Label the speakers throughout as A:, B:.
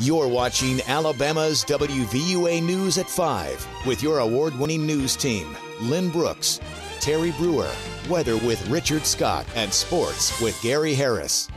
A: You're watching Alabama's WVUA News at 5 with your award-winning news team, Lynn Brooks, Terry Brewer, weather with Richard Scott, and sports with Gary Harris.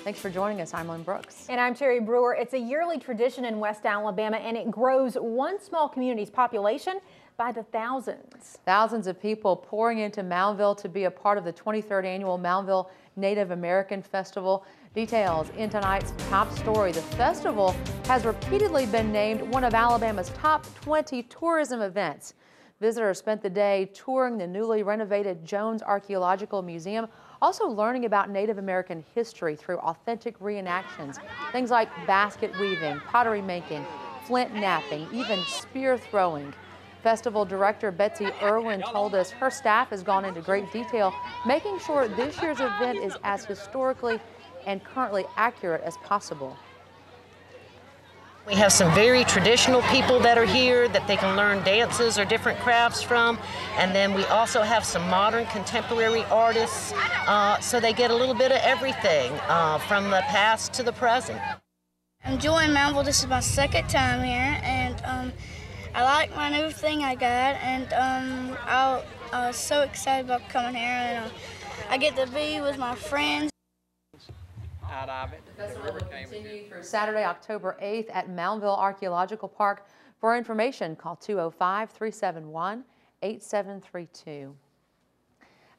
B: Thanks for joining us. I'm Lynn Brooks.
C: And I'm Terry Brewer. It's a yearly tradition in West Alabama, and it grows one small community's population by the thousands.
B: Thousands of people pouring into Moundville to be a part of the 23rd annual Moundville Native American Festival. Details in tonight's top story. The festival has repeatedly been named one of Alabama's top 20 tourism events. Visitors spent the day touring the newly renovated Jones Archaeological Museum, also learning about Native American history through authentic reenactions. Things like basket weaving, pottery making, flint knapping, even spear throwing. Festival director Betsy Irwin told us her staff has gone into great detail, making sure this year's event is as historically and currently accurate as possible.
D: We have some very traditional people that are here that they can learn dances or different crafts from, and then we also have some modern contemporary artists, so they get a little bit of everything from the past to the present.
E: I'm enjoying Moundville. This is my second time here, and I like my new thing I got, and I was so excited about coming here, and I get to be with my friends.
B: Out of it. The festival will continue through Saturday, October 8th at Moundville Archaeological Park. For information, call 205-371-8732.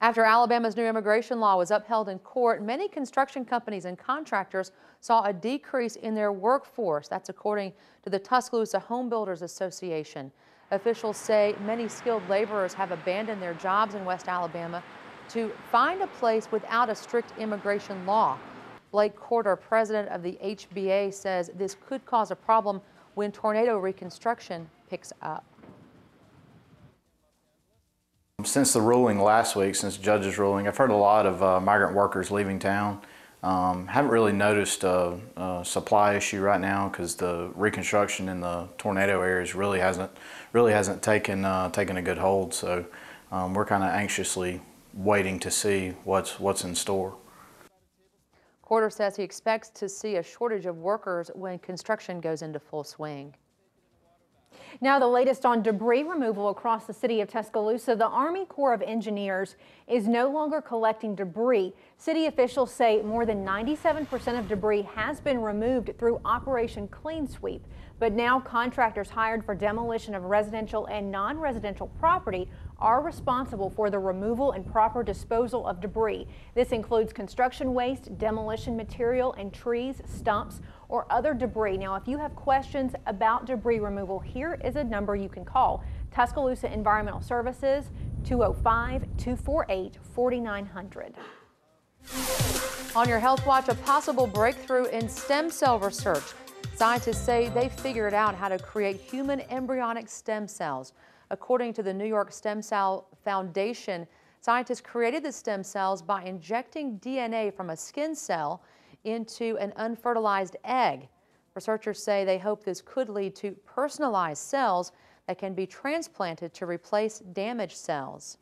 B: After Alabama's new immigration law was upheld in court, many construction companies and contractors saw a decrease in their workforce. That's according to the Tuscaloosa Home Builders Association. Officials say many skilled laborers have abandoned their jobs in West Alabama to find a place without a strict immigration law. Blake Corder, president of the HBA, says this could cause a problem when tornado reconstruction picks up.
F: Since the ruling last week, since the judge's ruling, I've heard a lot of migrant workers leaving town. Haven't really noticed a supply issue right now because the reconstruction in the tornado areas really hasn't taken a good hold. So we're kind of anxiously waiting to see what's in store.
B: Corder says he expects to see a shortage of workers when construction goes into full swing.
C: Now the latest on debris removal across the city of Tuscaloosa. The Army Corps of Engineers is no longer collecting debris. City officials say more than 97% of debris has been removed through Operation Clean Sweep. But now contractors hired for demolition of residential and non-residential property are responsible for the removal and proper disposal of debris. This includes construction waste, demolition material, and trees, stumps, or other debris. Now, if you have questions about debris removal, here is a number you can call. Tuscaloosa Environmental Services, 205-248-4900.
B: On your Health Watch, a possible breakthrough in stem cell research. Scientists say they figured out how to create human embryonic stem cells. According to the New York Stem Cell Foundation, scientists created the stem cells by injecting DNA from a skin cell into an unfertilized egg. Researchers say they hope this could lead to personalized cells that can be transplanted to replace damaged cells.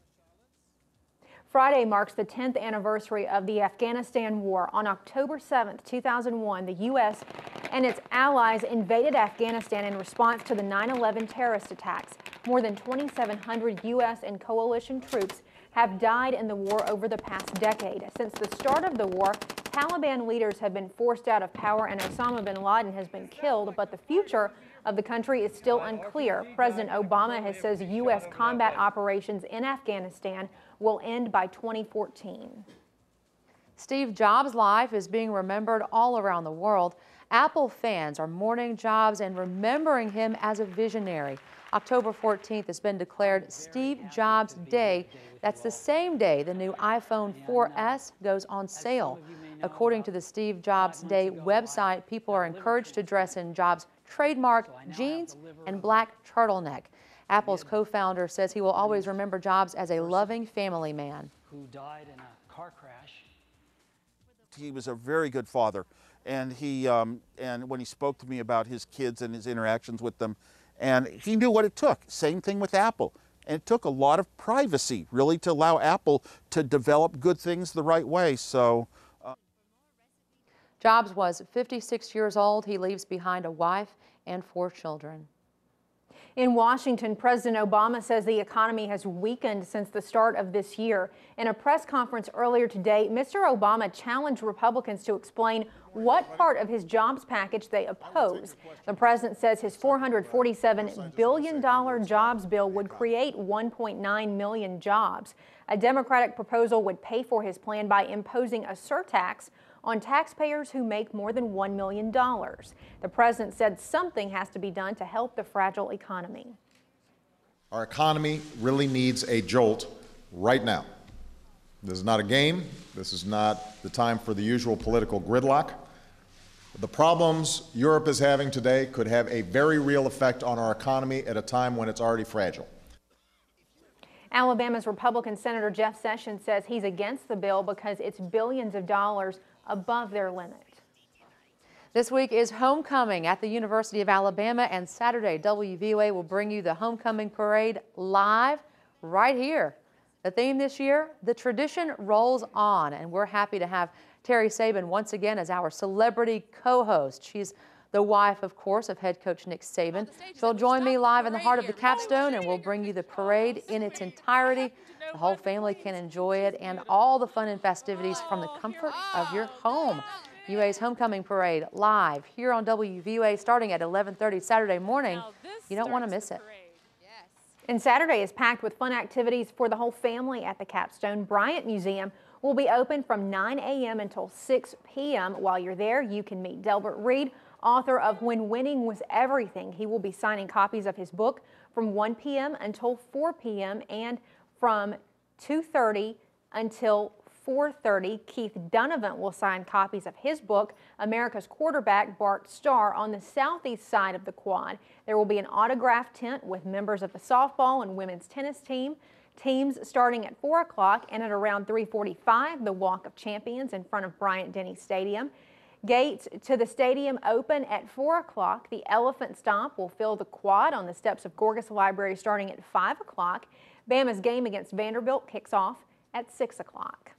C: Friday marks the 10th anniversary of the Afghanistan War. On October 7th, 2001, the U.S. and its allies invaded Afghanistan in response to the 9/11 terrorist attacks. More than 2,700 U.S. and coalition troops have died in the war over the past decade. Since the start of the war, Taliban leaders have been forced out of power and Osama bin Laden has been killed, but the future of the country is still unclear. President Obama has said U.S. combat operations in Afghanistan will end by 2014.
B: Steve Jobs' life is being remembered all around the world. Apple fans are mourning Jobs and remembering him as a visionary. October 14th has been declared Steve Jobs Day. That's the same day the new iPhone 4S goes on sale. According to the Steve Jobs Day website, people are encouraged to dress in Jobs' trademark jeans and black turtleneck. Apple's co-founder says he will always remember Jobs as a loving family man.
G: Who died in a car crash.
H: He was a very good father, and and when he spoke to me about his kids and his interactions with them, and he knew what it took. Same thing with Apple. And it took a lot of privacy, really, to allow Apple to develop good things the right way. So.
B: Jobs was 56 years old. He leaves behind a wife and 4 children.
C: In Washington, President Obama says the economy has weakened since the start of this year. In a press conference earlier today, Mr. Obama challenged Republicans to explain what part of his jobs package they oppose. The president says his $447 billion jobs bill would create 1.9 million jobs. A Democratic proposal would pay for his plan by imposing a surtax on taxpayers who make more than $1 million. The president said something has to be done to help the fragile economy.
I: Our economy really needs a jolt right now. This is not a game. This is not the time for the usual political gridlock. The problems Europe is having today could have a very real effect on our economy at a time when it's already fragile.
C: Alabama's Republican Senator Jeff Sessions says he's against the bill because it's billions of dollars above their limit.
B: This week is homecoming at the University of Alabama, and Saturday WVUA will bring you the homecoming parade live right here. The theme this year, the tradition rolls on, and we're happy to have Terry Saban once again as our celebrity co-host. She's the wife, of course, of head coach Nick Saban. She'll join me live in the heart of the capstone, and we'll bring you the parade in its entirety. The whole family can enjoy it and all the fun and festivities from the comfort of your home. UA's homecoming parade live here on WVUA starting at 11:30 Saturday morning. You don't want to miss it.
C: And Saturday is packed with fun activities for the whole family at the Capstone. Bryant Museum will be open from 9 a.m. until 6 p.m. While you're there, you can meet Delbert Reed, author of When Winning Was Everything. He will be signing copies of his book from 1 p.m. until 4 p.m. and from 2:30 until 4:30. Keith Donovan will sign copies of his book, America's Quarterback, Bart Starr, on the southeast side of the quad. There will be an autograph tent with members of the softball and women's tennis teams starting at 4 o'clock, and at around 3:45, the Walk of Champions in front of Bryant-Denny Stadium. Gates to the stadium open at 4 o'clock. The elephant stomp will fill the quad on the steps of Gorgas Library starting at 5 o'clock. Bama's game against Vanderbilt kicks off at 6 o'clock.